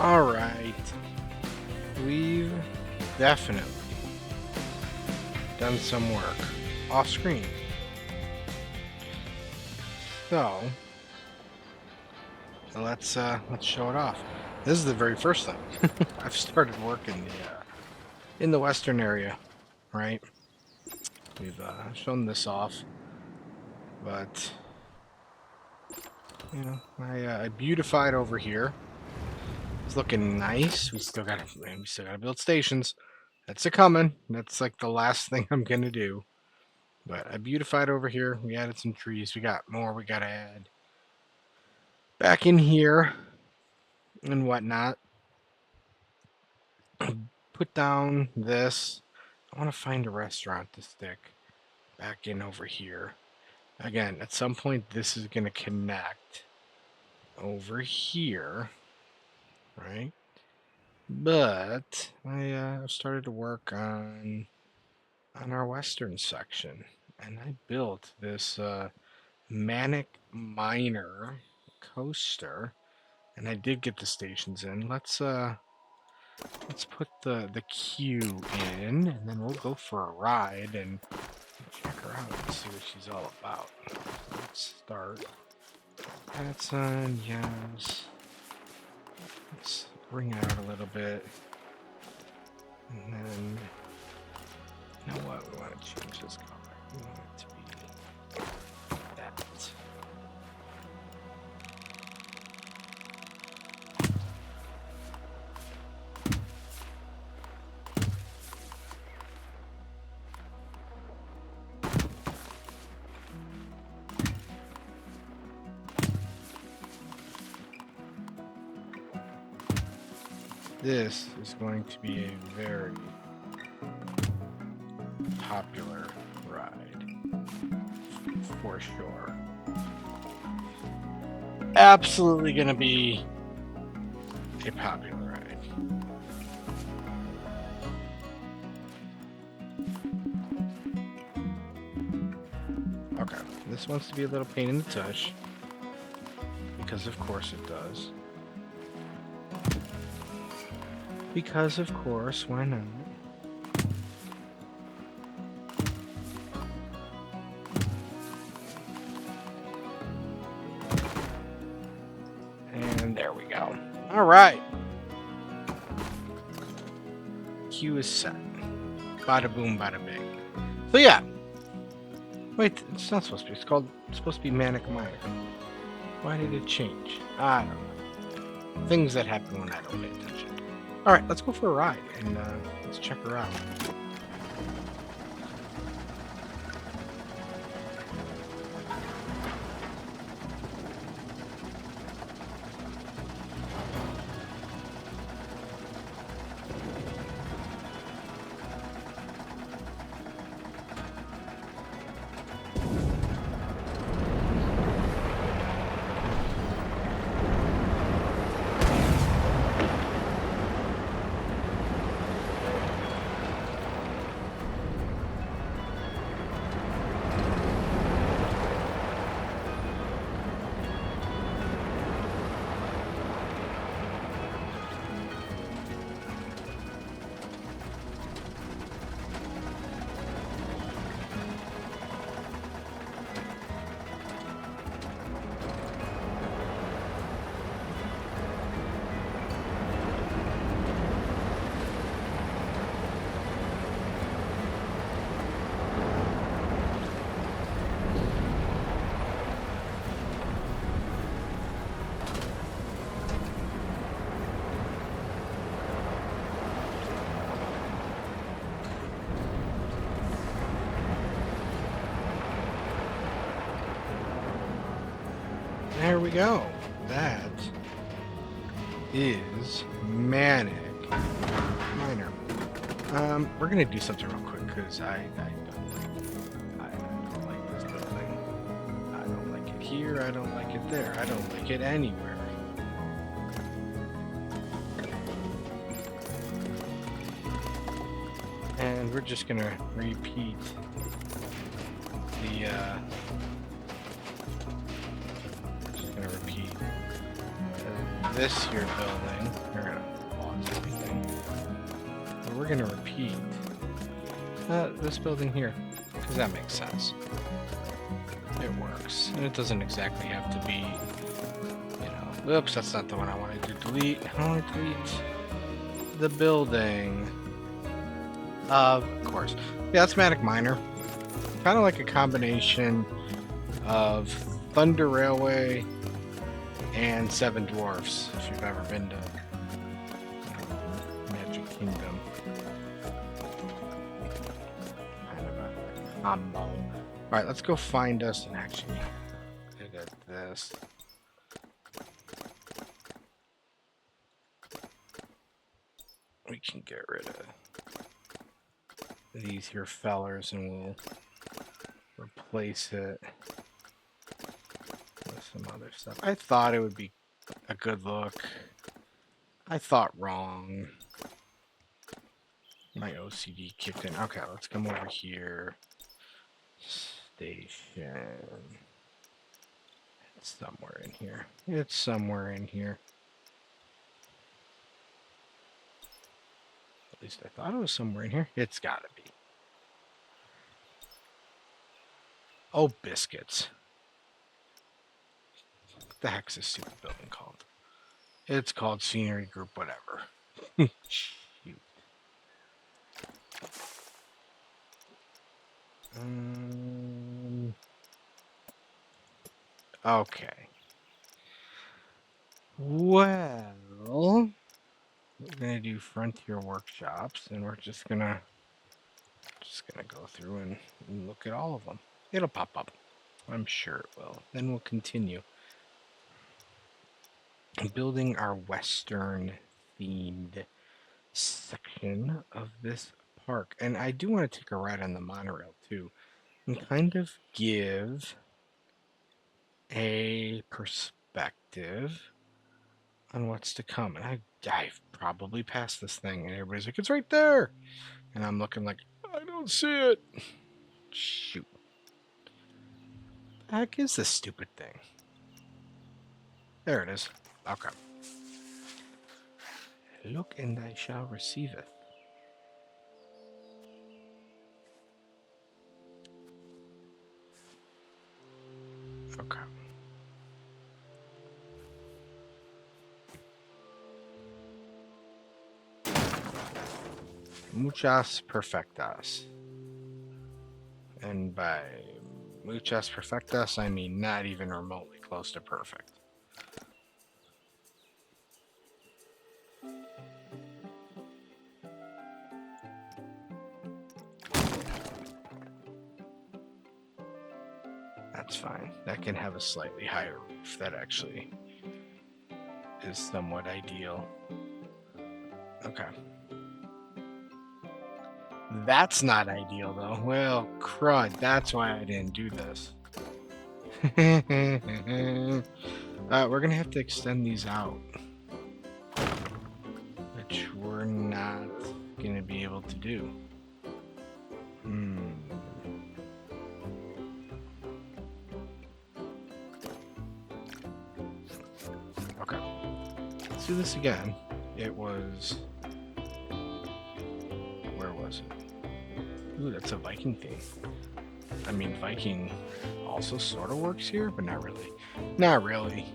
Alright. We've definitely done some work off screen. So let's show it off. This is the very first thing. I've started work in the western area, right? We've shown this off, but I beautified over here. It's looking nice. We still gotta build stations. That's a coming. That's like the last thing I'm gonna do. But I beautified over here. We added some trees. We got more we gotta add back in here and whatnot. Put down this. I want to find a restaurant to stick back in over here. Again, at some point this is gonna connect over here, right? But I've started to work on our western section, and I built this Manic Miner coaster, and I did get the stations in. Let's put the queue in, and then we'll go for a ride and check her out and see what she's all about. Let's start. That's on, yes. Let's bring it out a little bit. And then, you know what? We want to change this color. We want it to be that. This is going to be a very popular ride, for sure. Absolutely going to be a popular ride. Okay, this wants to be a little pain in the tush, because of course it does. Because of course, why not? And there we go. All right. Queue is set. Bada boom, bada bing. So yeah. Wait, it's not supposed to be. It's supposed to be Manic Miner. Why did it change? I don't know. Things that happen when I don't pay attention. All right, let's go for a ride and let's check her out. There we go. That is Manic Miner. We're gonna do something real quick because I don't like this building. I don't like it here. I don't like it there. I don't like it anywhere. And we're just gonna repeat the this here building. We're gonna we're gonna repeat this building here, because that makes sense. It works, and it doesn't exactly have to be, you know, oops, that's not the one I wanted to delete. I want to delete the building. Of course. Yeah, that's Matic Minor. Kind of like a combination of Thunder Railway and Seven Dwarfs, if you've ever been to Magic Kingdom. Kind of a combo. Alright, let's go find us and actually edit this. We can get rid of these here fellers and we'll replace it with some other stuff. I thought it would be a good look. I thought wrong. My OCD kicked in. Okay, let's come over here. Station. It's somewhere in here. It's somewhere in here. At least I thought it was somewhere in here. It's gotta be. Oh, biscuits. What the heck's this stupid building called? It's called Scenery Group, whatever. Shoot. Okay. Well, we're gonna do Frontier Workshops, and we're just gonna go through and look at all of them. It'll pop up. I'm sure it will. Then we'll continue building our Western themed section of this park. And I do want to take a ride on the monorail too and kind of give a perspective on what's to come. And I've probably passed this thing and everybody's like, it's right there. And I'm looking like, I don't see it. Shoot. The heck is this stupid thing? There it is. Okay. Look and I shall receive it. Okay. Muchas perfectas. And by muchas perfectas, I mean not even remotely close to perfect. That's fine. That can have a slightly higher roof. That actually is somewhat ideal. Okay. That's not ideal, though. Well, crud. That's why I didn't do this. We're going to have to extend these out. Which we're not going to be able to do. Okay. Let's do this again. It was... Where was it? Ooh, that's a Viking theme. I mean, Viking also sort of works here, but not really. Not really.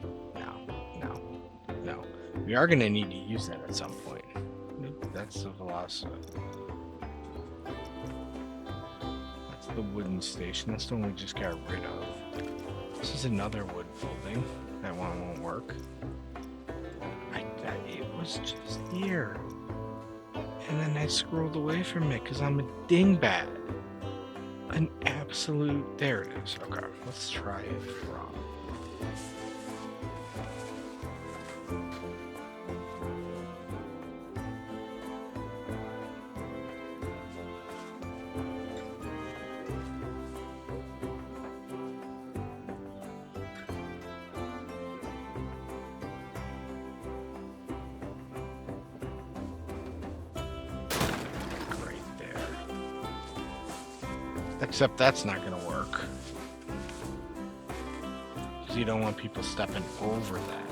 No. We are going to need to use that at some point. That's the Velocity. That's the wooden station. That's the one we just got rid of. This is another wood building. That one won't work. It was just here. And then I scrolled away from it because I'm a dingbat. An absolute... There it is. Okay, let's try it from... Except that's not going to work. Because you don't want people stepping over that.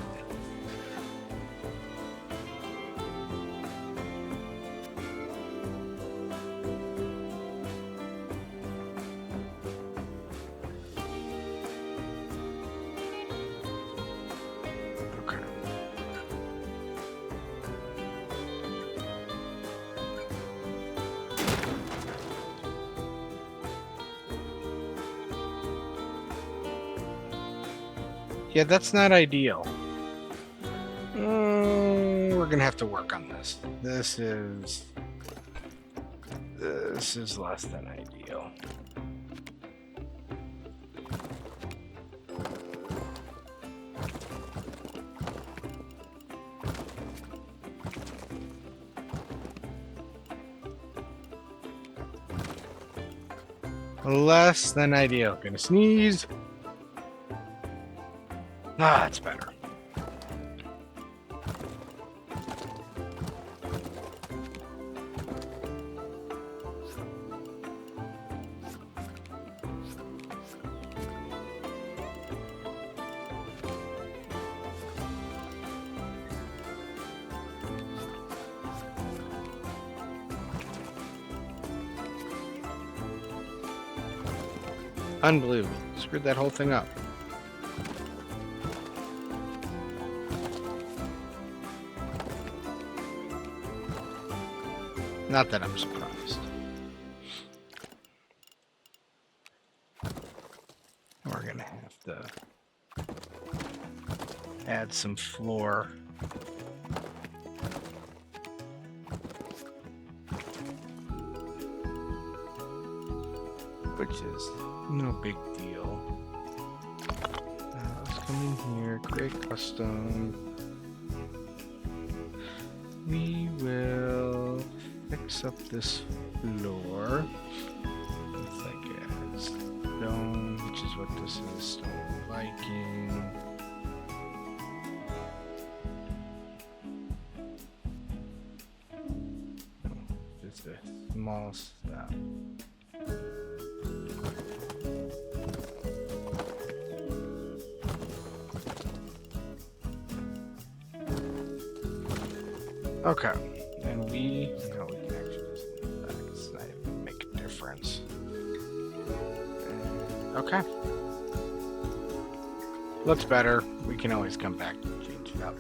Yeah, that's not ideal. We're gonna have to work on this. This is less than ideal. Less than ideal. Gonna sneeze. Ah, it's better. Unbelievable. Screwed that whole thing up. Not that I'm surprised. We're gonna have to add some floor. Which is no big deal. Let's come in here, create custom. We will fix up this floor with like a stone, which is what this is, stone Viking. Just a small step. Okay, and we can actually just it's not even make a difference. Okay, looks better. We can always come back and change it up.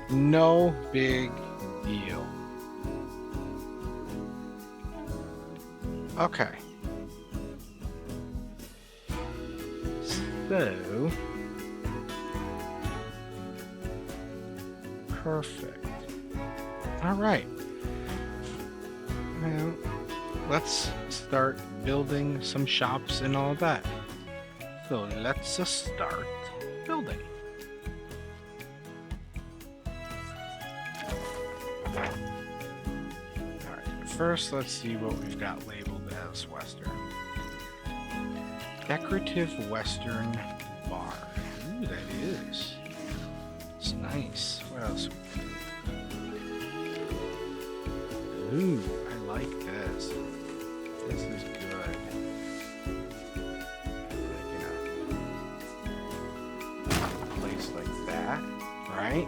No big deal. Okay. So perfect. All right. Now, let's start building some shops and all that. So let's just start building. All right. First, let's see what we've got labeled as Western. Decorative Western bar. Ooh, that is. It's nice. What else? Ooh, I like this. This is good. Like a place like that, right?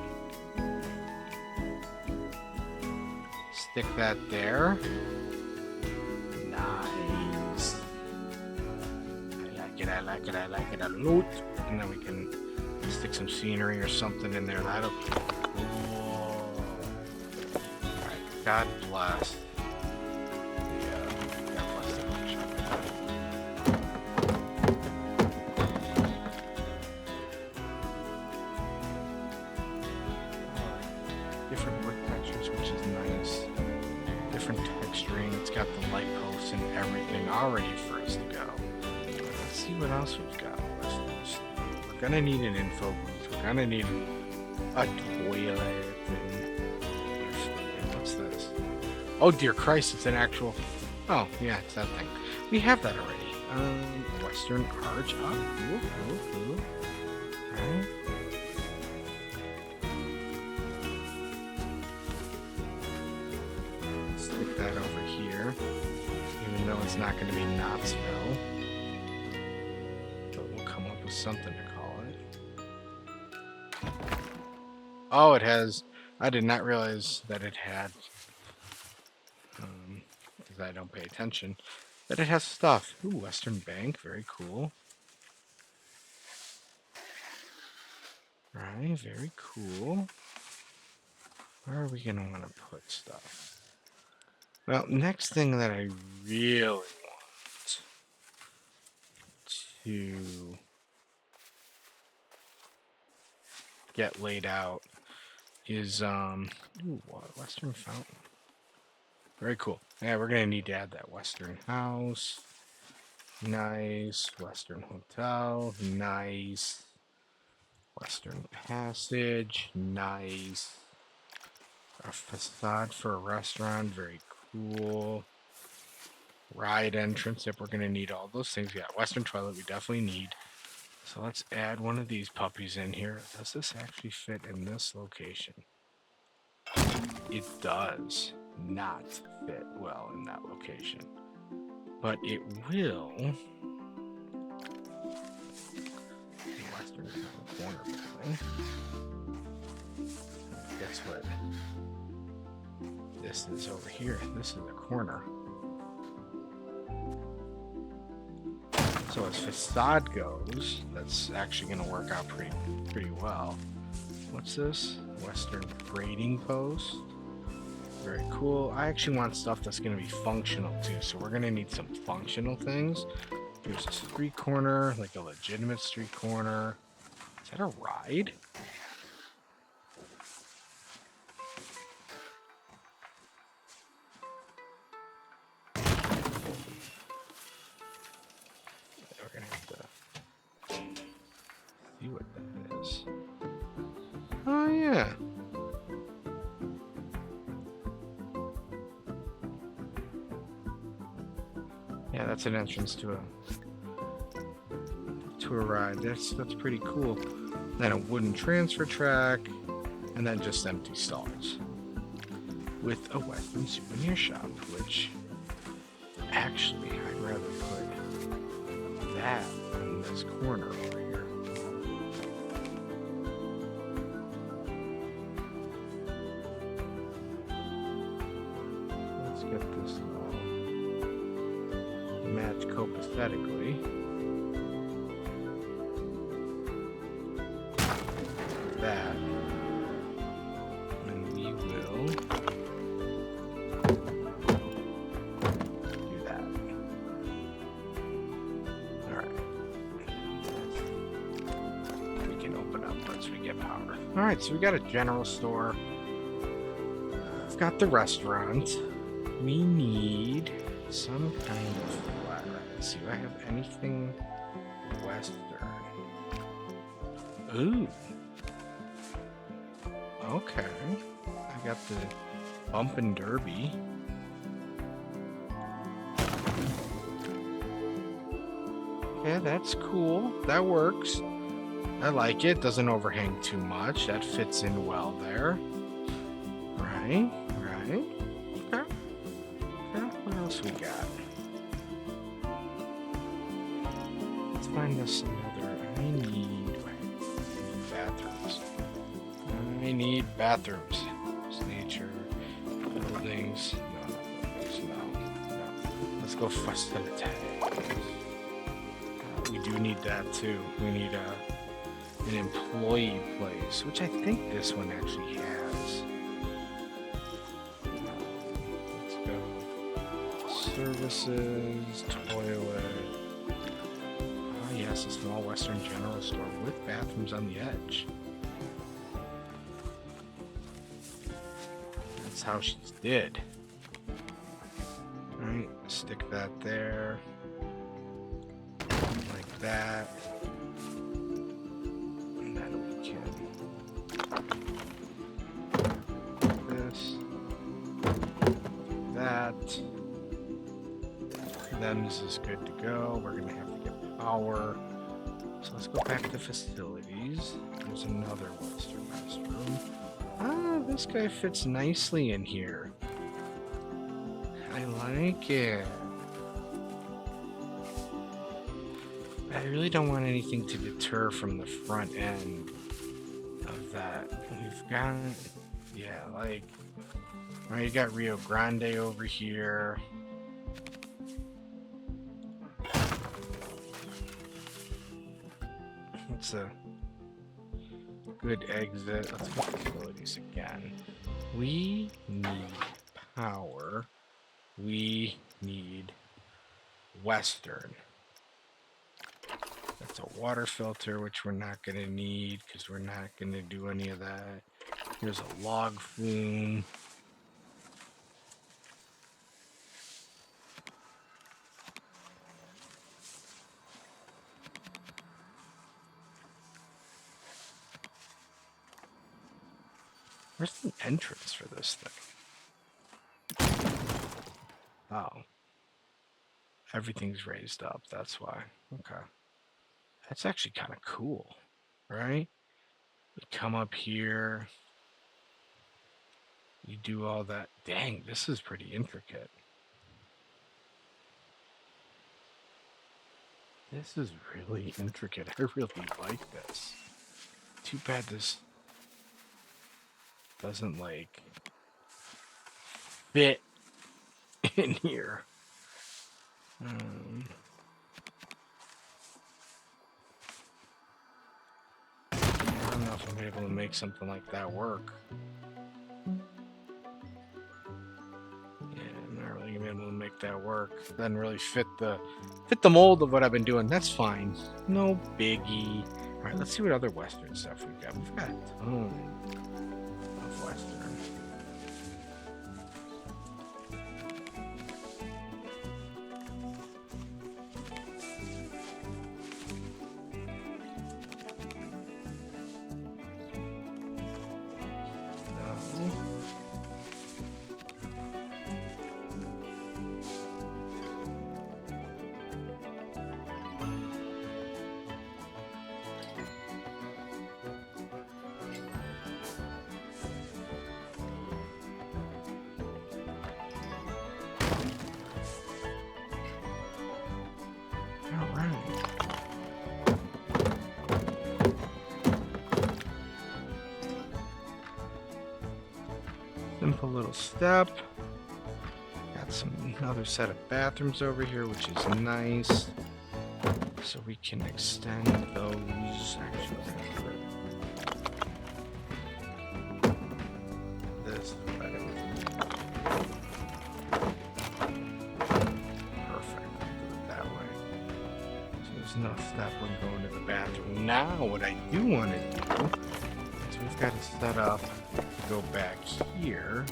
Stick that there. Nice. I like it a lot. And then we can stick some scenery or something in there. That'll be cool. Alright, God bless. Yeah, God bless the workshop. Different wood textures, which is nice. Different texturing. It's got the light posts and everything already for us to go. Let's see what else we've got. We're gonna need an info booth. We're gonna need a toilet. And what's this? Oh dear Christ! It's an actual. Oh yeah, it's that thing. We have that already. Western Arch. Oh, cool. Alright. Stick that over here, even though it's not going to be Knoxville. But we'll come up with something to call it. Oh, it has. I did not realize that it had. Because I don't pay attention. That it has stuff. Ooh, Western Bank. Very cool. Right, very cool. Where are we going to want to put stuff? Well, next thing that I really want to get laid out is ooh, Western Fountain. Very cool. Yeah, we're gonna need to add that Western house. Nice. Western hotel. Nice. Western passage. Nice. A facade for a restaurant. Very cool. Ride entrance. Yep, we're gonna need all those things. Yeah, Western toilet we definitely need. So let's add one of these puppies in here. Does this actually fit in this location? It does not fit well in that location. But it will. Western corner building. Guess what? This is over here. This is a corner. So as facade goes, that's actually going to work out pretty well. What's this? Western grading post. Very cool. I actually want stuff that's going to be functional too, so we're going to need some functional things. Here's a street corner, like a legitimate street corner. Is that a ride? We're going to have to see what that is. Oh, yeah. Yeah, that's an entrance to a ride. That's pretty cool. Then a wooden transfer track, and then just empty stalls with a Western souvenir shop. Which actually, I'd rather put that in this corner over here. Let's get this match copacetically. That, and we will do that. Alright. We can open up once we get power. Alright, so we got a general store. We've got the restaurant. We need some kind of flat. Let's see, do I have anything Western? Ooh. Okay. I got the Bump and Derby. Yeah, that's cool. That works. I like it. Doesn't overhang too much. That fits in well there. Right. Okay. What else we got? Let's find us another. I need bathrooms. It's nature, buildings. No. Let's go facilitate. We do need that too. We need an employee place, which I think this one actually has. Let's go. Services, toilet. Ah, yes, a small Western general store with bathrooms on the edge. That's how she did. Alright, stick that there. Like that. And then we can this. That. Then this is good to go. We're gonna have to get power. So let's go back to facilities. There's another Western restroom. Ah, this guy fits nicely in here. I like it. I really don't want anything to deter from the front end of that. We've got, yeah, like, well, you got Rio Grande over here. It's a good exit. Let's go facilities again. We need power. We need Western. That's a water filter, which we're not going to need because we're not going to do any of that. Here's a log flume. Where's the entrance for this thing? Oh. Everything's raised up, that's why. Okay. That's actually kind of cool, right? You come up here. You do all that. Dang, this is pretty intricate. This is really intricate. I really like this. Too bad this doesn't, like, fit in here. I don't know if I'm able to make something like that work. Yeah, I'm not really gonna be able to make that work. Doesn't really fit the mold of what I've been doing. That's fine. No biggie. All right, let's see what other Western stuff we've got. We've got a ton of Western. Simple little step. Got another set of bathrooms over here, which is nice. So we can extend those. Actually, this way. Perfect. Do it that way. So there's no step when going to the bathroom. Now, what I do want to do is we've got to set up. Go back here.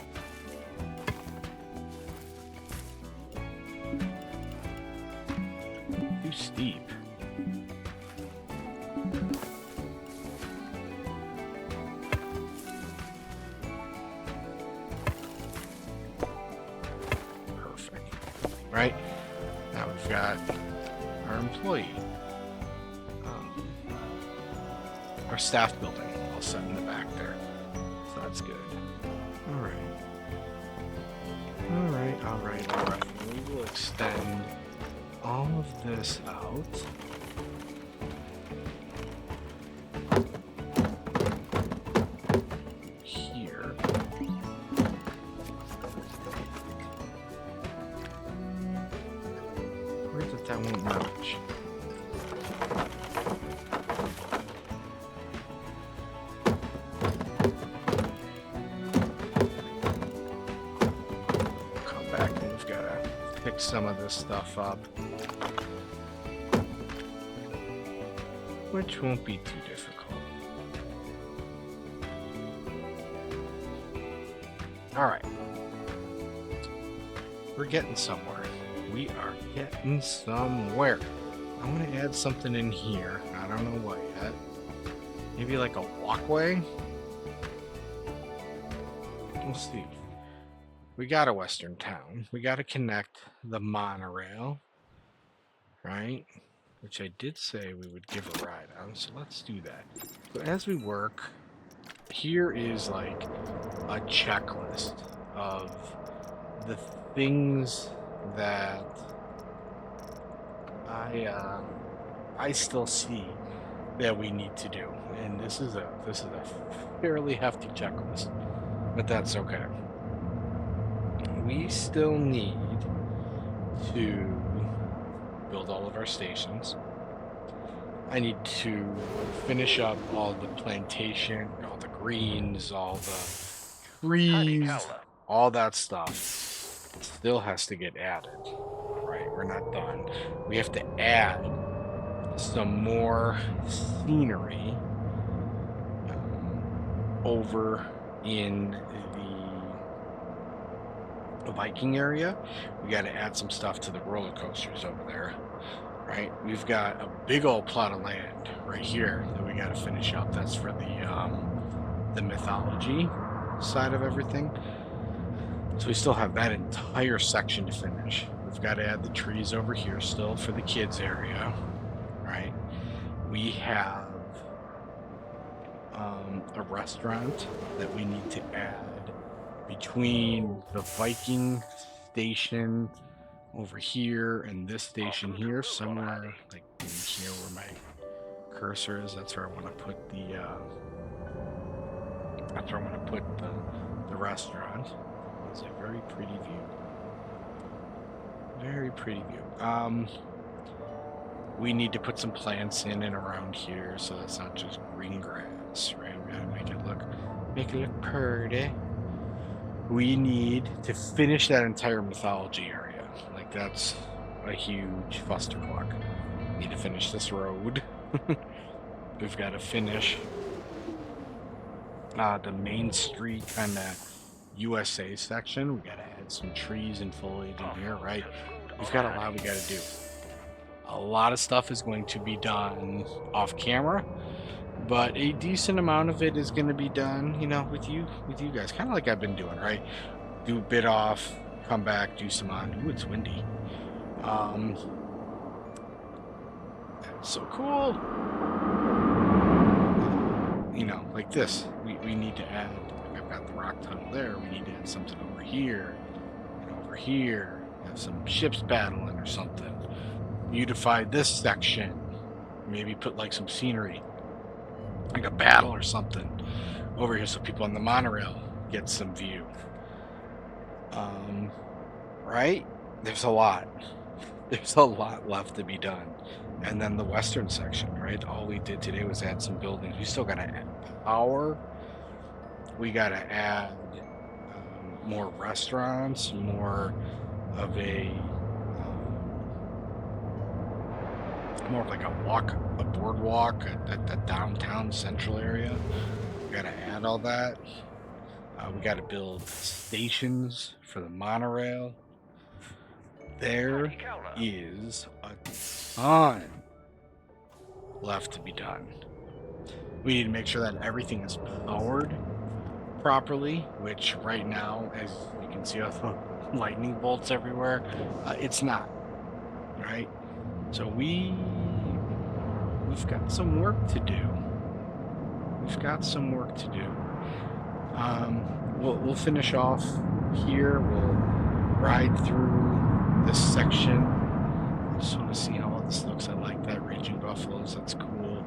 Too steep. Perfect. Right? Now we've got our employee. Our staff building all set in the back there. That's good. All right. We will extend all of this out. Here. Where is it that won't merge? Some of this stuff up, which won't be too difficult. All right, we're getting somewhere. We are getting somewhere. I want to add something in here. I don't know what yet. Maybe like a walkway. We'll see. We got a Western town. We got to connect the monorail, right? Which I did say we would give a ride on, so let's do that. So as we work, here is like a checklist of the things that I still see that we need to do, and this is a fairly hefty checklist, but that's okay. We still need to build all of our stations. I need to finish up all the plantation, all the greens, all the trees, all that stuff. Still has to get added. Right, we're not done. We have to add some more scenery over in the Viking area. We got to add some stuff to the roller coasters over there, right? We've got a big old plot of land right here that we got to finish up. That's for the mythology side of everything. So we still have that entire section to finish. We've got to add the trees over here still for the kids area, right? We have a restaurant that we need to add between the Viking station over here and this station here, somewhere like in here where my cursor is. That's where I want to put the restaurant. It's a very pretty view. Very pretty view. We need to put some plants in and around here so that's not just green grass, right? We gotta make it look pretty. We need to finish that entire mythology area. Like, that's a huge clusterfuck. Need to finish this road. We've got to finish the main street kind of USA section. We got to add some trees and foliage in here, right? We've got a lot we got to do. A lot of stuff is going to be done off camera, but a decent amount of it is going to be done, you know, with you guys, kind of like I've been doing, right? Do a bit off, come back, do some on. Ooh, it's windy. That's so cool. You know, like this. We need to add. Like, I've got the rock tunnel there. We need to add something over here and over here. Have some ships battling or something. Beautify this section. Maybe put like some scenery, like a battle or something over here, so people on the monorail get some view. Right? There's a lot left to be done. And then the western section, right? All we did today was add some buildings. We still got to add power. We got to add more restaurants, more of more of like a boardwalk, a downtown central area. We got to add all that. We got to build stations for the monorail. There is a ton left to be done. We need to make sure that everything is powered properly, which right now, as you can see, all the lightning bolts everywhere, it's not, right? So we've got some work to do. We'll finish off here. We'll ride through this section. I just want to see how all this looks. I like that. Raging Buffaloes, that's cool.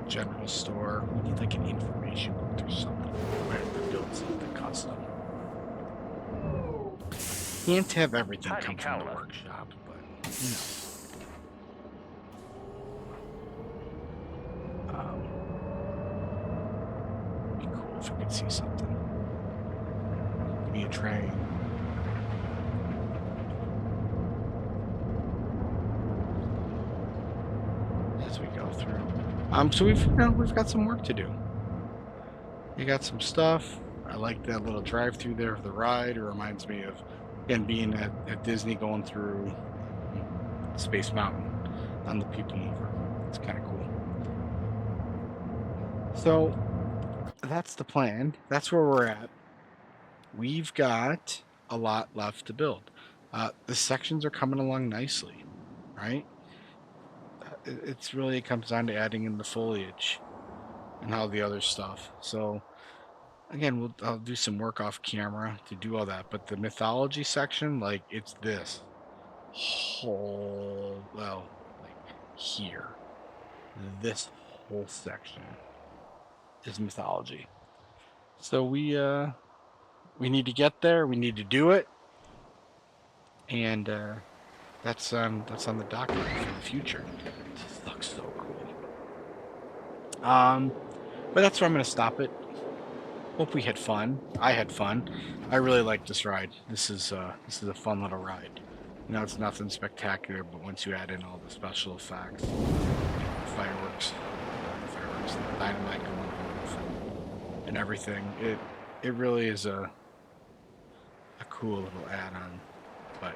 General store. We need like an information booth or something. We're going to build something custom. Can't have everything come from the workshop, but you know. It'd be cool if we could see something. Give me a train. As we go through. So we've got some work to do. We got some stuff. I like that little drive through there of the ride. It reminds me of, again, being at Disney, going through Space Mountain on the People Mover. It's kind of cool. So that's the plan. That's where we're at. We've got a lot left to build. The sections are coming along nicely, right? It's really, it comes down to adding in the foliage and all the other stuff. So again, I'll do some work off camera to do all that. But the mythology section, like, it's this whole, well, like here, this whole section is mythology. So we need to get there. We need to do it, and that's on the docket for the future. This looks so cool. But that's where I'm gonna stop it. Hope we had fun. I had fun. I really like this ride. This is a fun little ride. You know, it's nothing spectacular, but once you add in all the special effects, fireworks, not fireworks, the dynamite going off and everything. It really is a cool little add-on. But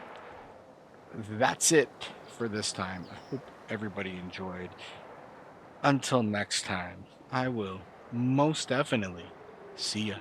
that's it for this time. I hope everybody enjoyed. Until next time, I will most definitely see ya.